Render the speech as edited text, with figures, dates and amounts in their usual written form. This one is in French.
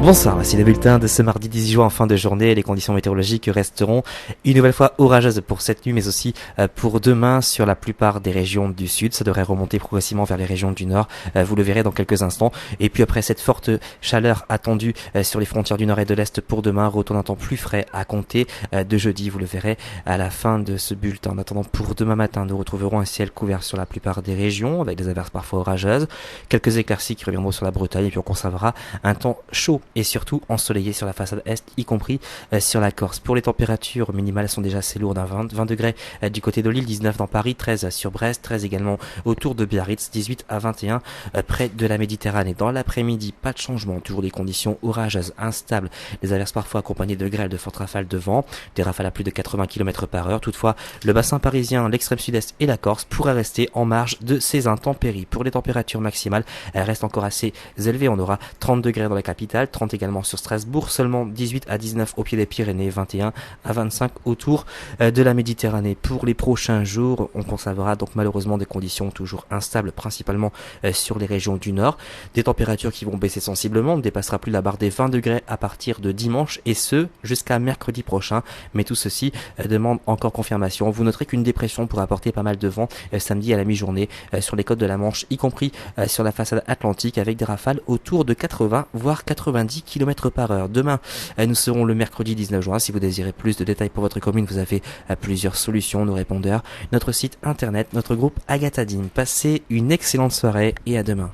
Bonsoir, voici le bulletin de ce mardi 18 juin en fin de journée. Les conditions météorologiques resteront une nouvelle fois orageuses pour cette nuit, mais aussi pour demain sur la plupart des régions du sud. Ça devrait remonter progressivement vers les régions du nord, vous le verrez dans quelques instants. Et puis après cette forte chaleur attendue sur les frontières du nord et de l'est pour demain, retourne un temps plus frais à compter de jeudi, vous le verrez à la fin de ce bulletin. En attendant, pour demain matin, nous retrouverons un ciel couvert sur la plupart des régions, avec des averses parfois orageuses, quelques éclaircies qui reviendront sur la Bretagne, et puis on conservera un temps chaud et surtout ensoleillé sur la façade est, y compris sur la Corse. Pour les températures minimales, sont déjà assez lourdes, 20 degrés du côté de l'île, 19 dans Paris, 13 sur Brest, 13 également autour de Biarritz, 18 à 21 près de la Méditerranée. Dans l'après-midi, pas de changement, toujours des conditions orageuses, instables, des averses parfois accompagnées de grêles, de fortes rafales de vent, des rafales à plus de 80 km par heure. Toutefois, le bassin parisien, l'extrême sud-est et la Corse pourraient rester en marge de ces intempéries. Pour les températures maximales, elles restent encore assez élevées. On aura 30 degrés dans la capitale, 30 également sur Strasbourg, seulement 18 à 19 au pied des Pyrénées, 21 à 25 autour de la Méditerranée. Pour les prochains jours, on conservera donc malheureusement des conditions toujours instables, principalement sur les régions du nord. Des températures qui vont baisser sensiblement, on ne dépassera plus la barre des 20 degrés à partir de dimanche, et ce jusqu'à mercredi prochain. Mais tout ceci demande encore confirmation. Vous noterez qu'une dépression pourrait apporter pas mal de vent samedi à la mi-journée sur les côtes de la Manche, y compris sur la façade atlantique, avec des rafales autour de 80 voire 90 km par heure. Demain, nous serons le mercredi 19 juin. Si vous désirez plus de détails pour votre commune, vous avez plusieurs solutions, nos répondeurs, notre site internet, notre groupe Agathadim. Passez une excellente soirée et à demain.